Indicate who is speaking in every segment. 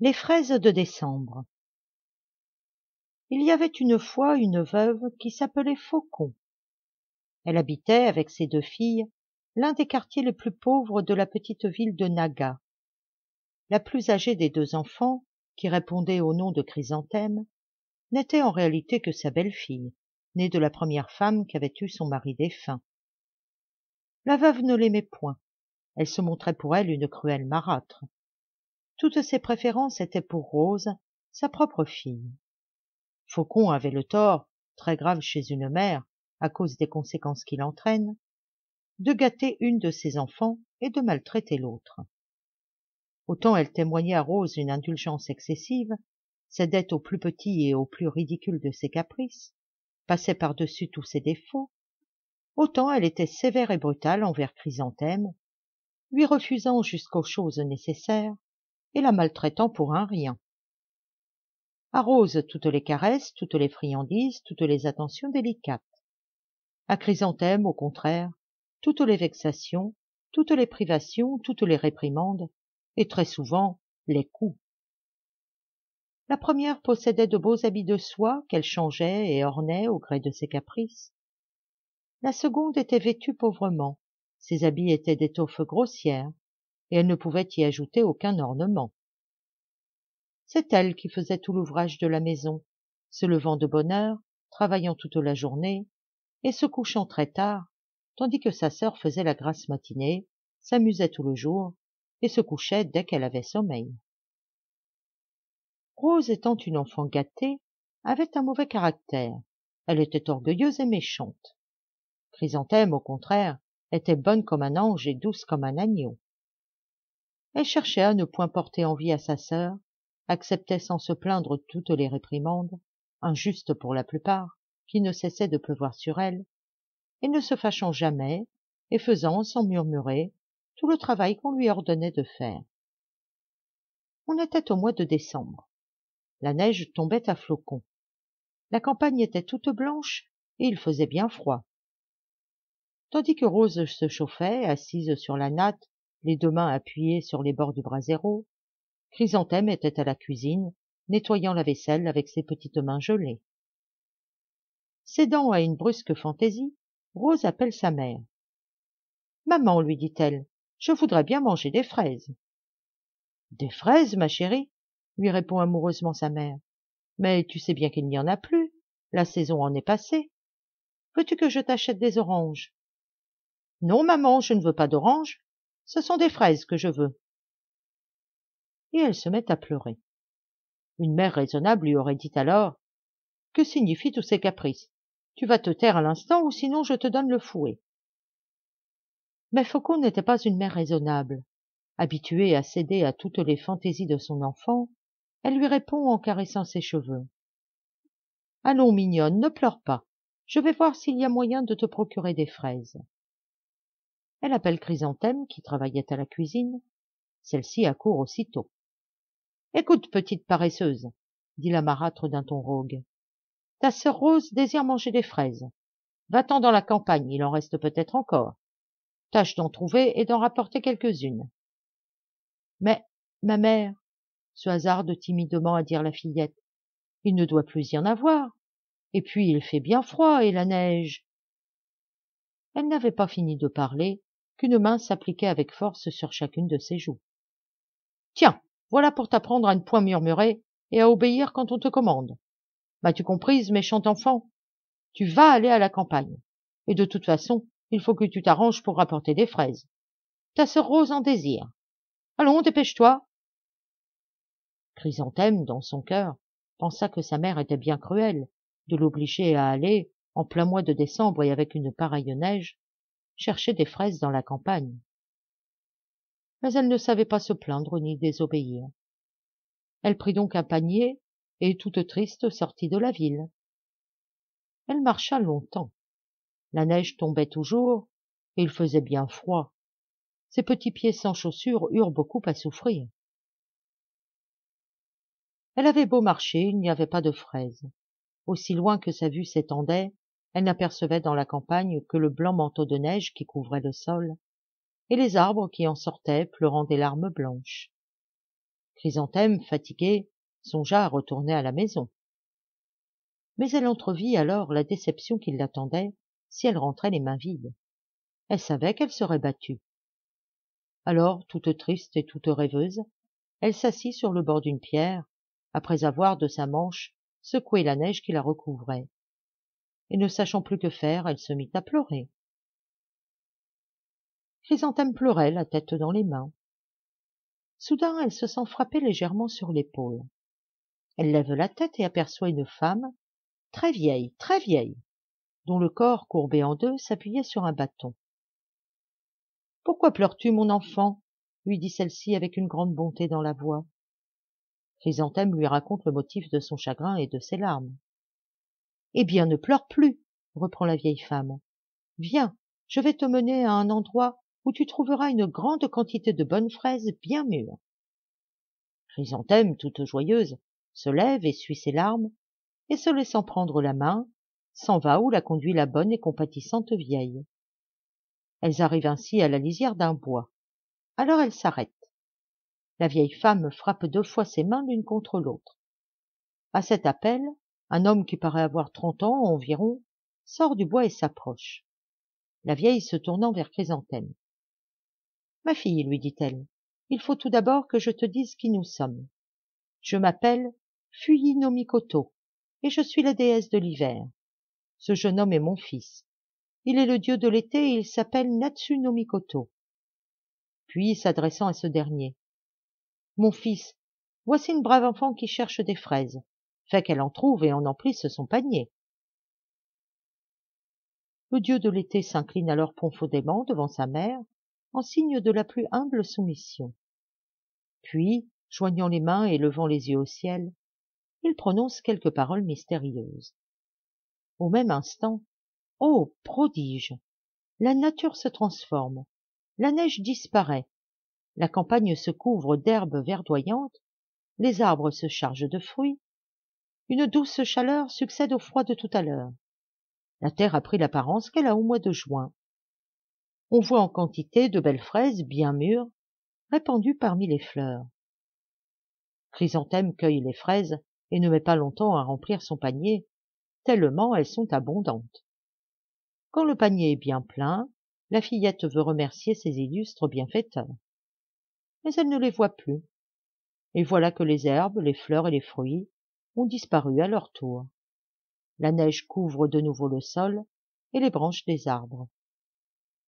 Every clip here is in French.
Speaker 1: Les fraises de décembre. Il y avait une fois une veuve qui s'appelait Faucon. Elle habitait avec ses 2 filles l'un des quartiers les plus pauvres de la petite ville de Naga. La plus âgée des 2 enfants, qui répondait au nom de Chrysanthème, n'était en réalité que sa belle-fille, née de la première femme qu'avait eue son mari défunt. La veuve ne l'aimait point, elle se montrait pour elle une cruelle marâtre. Toutes ses préférences étaient pour Rose, sa propre fille. Faucon avait le tort, très grave chez une mère, à cause des conséquences qu'il entraîne, de gâter une de ses enfants et de maltraiter l'autre. Autant elle témoignait à Rose une indulgence excessive, cédait au plus petit et au plus ridicule de ses caprices, passait par-dessus tous ses défauts, autant elle était sévère et brutale envers Chrysanthème, lui refusant jusqu'aux choses nécessaires et la maltraitant pour un rien. À Rose toutes les caresses, toutes les friandises, toutes les attentions délicates. À Chrysanthème, au contraire, toutes les vexations, toutes les privations, toutes les réprimandes, et très souvent les coups. La première possédait de beaux habits de soie qu'elle changeait et ornait au gré de ses caprices. La seconde était vêtue pauvrement, ses habits étaient d'étoffe grossière, et elle ne pouvait y ajouter aucun ornement. C'est elle qui faisait tout l'ouvrage de la maison, se levant de bonne heure, travaillant toute la journée, et se couchant très tard, tandis que sa sœur faisait la grasse matinée, s'amusait tout le jour, et se couchait dès qu'elle avait sommeil. Rose étant une enfant gâtée, avait un mauvais caractère, elle était orgueilleuse et méchante. Chrysanthème, au contraire, était bonne comme un ange et douce comme un agneau. Elle cherchait à ne point porter envie à sa sœur, acceptait sans se plaindre toutes les réprimandes, injustes pour la plupart, qui ne cessaient de pleuvoir sur elle, et ne se fâchant jamais, et faisant, sans murmurer, tout le travail qu'on lui ordonnait de faire. On était au mois de décembre. La neige tombait à flocons. La campagne était toute blanche, et il faisait bien froid. Tandis que Rose se chauffait, assise sur la natte, les 2 mains appuyées sur les bords du brasero, Chrysanthème était à la cuisine, nettoyant la vaisselle avec ses petites mains gelées. Cédant à une brusque fantaisie, Rose appelle sa mère. « Maman, lui dit-elle, je voudrais bien manger des fraises. »« Des fraises, ma chérie ?» lui répond amoureusement sa mère. « Mais tu sais bien qu'il n'y en a plus, la saison en est passée. Veux-tu que je t'achète des oranges ?»« Non, maman, je ne veux pas d'oranges, ce sont des fraises que je veux. » Et elle se met à pleurer. Une mère raisonnable lui aurait dit alors: « Que signifient tous ces caprices? Tu vas te taire à l'instant ou sinon je te donne le fouet. » Mais Faucon n'était pas une mère raisonnable. Habituée à céder à toutes les fantaisies de son enfant, elle lui répond en caressant ses cheveux. « Allons, mignonne, ne pleure pas. Je vais voir s'il y a moyen de te procurer des fraises. » Elle appelle Chrysanthème, qui travaillait à la cuisine. Celle-ci accourt aussitôt. « Écoute, petite paresseuse, » dit la marâtre d'un ton rogue. « Ta sœur Rose désire manger des fraises. Va-t'en dans la campagne, il en reste peut-être encore. Tâche d'en trouver et d'en rapporter quelques-unes. »« Mais, ma mère, » se hasarde timidement à dire la fillette, « il ne doit plus y en avoir. Et puis il fait bien froid et la neige. » Elle n'avait pas fini de parler qu'une main s'appliquait avec force sur chacune de ses joues. « Tiens, voilà pour t'apprendre à ne point murmurer et à obéir quand on te commande. M'as-tu comprise, méchante enfant? Tu vas aller à la campagne. Et de toute façon, il faut que tu t'arranges pour rapporter des fraises. Ta sœur Rose en désire. Allons, dépêche-toi. » Chrysanthème, dans son cœur, pensa que sa mère était bien cruelle de l'obliger à aller, en plein mois de décembre et avec une pareille neige, chercher des fraises dans la campagne. Mais elle ne savait pas se plaindre ni désobéir. Elle prit donc un panier et, toute triste, sortit de la ville. Elle marcha longtemps. La neige tombait toujours, et il faisait bien froid. Ses petits pieds sans chaussures eurent beaucoup à souffrir. Elle avait beau marcher, il n'y avait pas de fraises. Aussi loin que sa vue s'étendait, elle n'apercevait dans la campagne que le blanc manteau de neige qui couvrait le sol, et les arbres qui en sortaient pleurant des larmes blanches. Chrysanthème, fatiguée, songea à retourner à la maison. Mais elle entrevit alors la déception qui l'attendait si elle rentrait les mains vides. Elle savait qu'elle serait battue. Alors, toute triste et toute rêveuse, elle s'assit sur le bord d'une pierre, après avoir de sa manche secoué la neige qui la recouvrait. Et ne sachant plus que faire, elle se mit à pleurer. Chrysanthème pleurait, la tête dans les mains. Soudain, elle se sent frapper légèrement sur l'épaule. Elle lève la tête et aperçoit une femme, très vieille, dont le corps courbé en deux s'appuyait sur un bâton. « Pourquoi pleures-tu, mon enfant ?» lui dit celle-ci avec une grande bonté dans la voix. Chrysanthème lui raconte le motif de son chagrin et de ses larmes. « Eh bien, ne pleure plus, » reprend la vieille femme. « Viens, je vais te mener à un endroit où tu trouveras une grande quantité de bonnes fraises bien mûres. » Chrysanthème, toute joyeuse, se lève, essuie ses larmes, et se laissant prendre la main, s'en va où la conduit la bonne et compatissante vieille. Elles arrivent ainsi à la lisière d'un bois. Alors elles s'arrêtent. La vieille femme frappe 2 fois ses mains l'une contre l'autre. À cet appel, un homme qui paraît avoir 30 ans environ sort du bois et s'approche. La vieille se tournant vers Chrysanthème. « Ma fille, lui dit-elle, il faut tout d'abord que je te dise qui nous sommes. Je m'appelle Fuyi no Mikoto, et je suis la déesse de l'hiver. Ce jeune homme est mon fils. Il est le dieu de l'été et il s'appelle Natsu no Mikoto. » Puis, s'adressant à ce dernier. « Mon fils, voici une brave enfant qui cherche des fraises. Fais qu'elle en trouve et en emplisse son panier. » Le dieu de l'été s'incline alors profondément devant sa mère, en signe de la plus humble soumission. Puis, joignant les mains et levant les yeux au ciel, il prononce quelques paroles mystérieuses. Au même instant, ô prodige! La nature se transforme, la neige disparaît, la campagne se couvre d'herbes verdoyantes, les arbres se chargent de fruits, une douce chaleur succède au froid de tout à l'heure. La terre a pris l'apparence qu'elle a au mois de juin. On voit en quantité de belles fraises bien mûres, répandues parmi les fleurs. Chrysanthème cueille les fraises et ne met pas longtemps à remplir son panier, tellement elles sont abondantes. Quand le panier est bien plein, la fillette veut remercier ses illustres bienfaiteurs. Mais elle ne les voit plus. Et voilà que les herbes, les fleurs et les fruits ont disparu à leur tour. La neige couvre de nouveau le sol et les branches des arbres.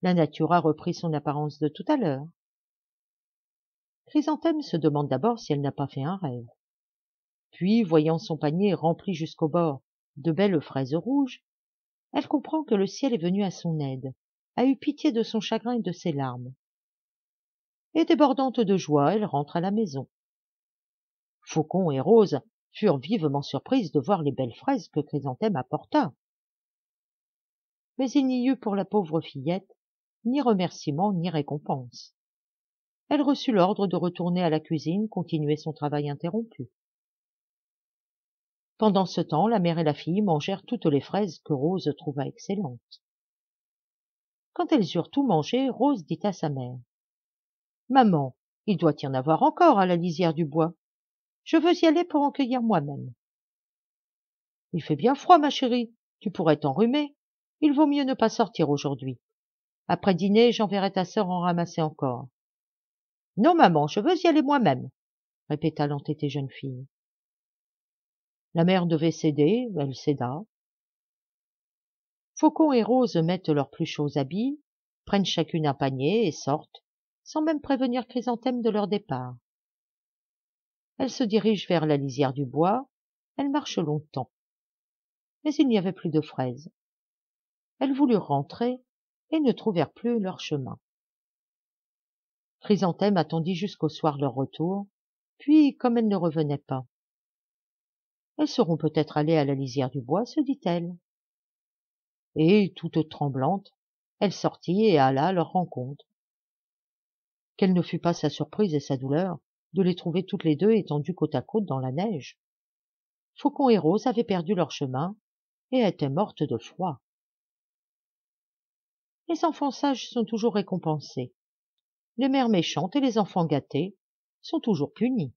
Speaker 1: La nature a repris son apparence de tout à l'heure. Chrysanthème se demande d'abord si elle n'a pas fait un rêve. Puis, voyant son panier rempli jusqu'au bord de belles fraises rouges, elle comprend que le ciel est venu à son aide, a eu pitié de son chagrin et de ses larmes. Et débordante de joie, elle rentre à la maison. Faucon et Rose furent vivement surprises de voir les belles fraises que Chrysanthème apporta. Mais il n'y eut pour la pauvre fillette ni remerciement ni récompense. Elle reçut l'ordre de retourner à la cuisine continuer son travail interrompu. Pendant ce temps, la mère et la fille mangèrent toutes les fraises que Rose trouva excellentes. Quand elles eurent tout mangé, Rose dit à sa mère. « Maman, il doit y en avoir encore à la lisière du bois. Je veux y aller pour en cueillir moi-même. »« Il fait bien froid, ma chérie, tu pourrais t'enrhumer. Il vaut mieux ne pas sortir aujourd'hui. Après dîner, j'enverrai ta sœur en ramasser encore. »« Non, maman, je veux y aller moi-même, » répéta l'entêtée jeune fille. La mère devait céder, elle céda. Faucon et Rose mettent leurs plus chauds habits, prennent chacune un panier et sortent, sans même prévenir Chrysanthème de leur départ. Elles se dirigent vers la lisière du bois, elles marchent longtemps. Mais il n'y avait plus de fraises. Elles voulurent rentrer et ne trouvèrent plus leur chemin. Chrysanthème attendit jusqu'au soir leur retour, puis, comme elles ne revenaient pas, « Elles seront peut-être allées à la lisière du bois, se dit-elle. » Et, toute tremblante, elle sortit et alla à leur rencontre. Quelle ne fut pas sa surprise et sa douleur de les trouver toutes les deux étendues côte à côte dans la neige. Faucon et Rose avaient perdu leur chemin et étaient mortes de froid. Les enfants sages sont toujours récompensés. Les mères méchantes et les enfants gâtés sont toujours punis.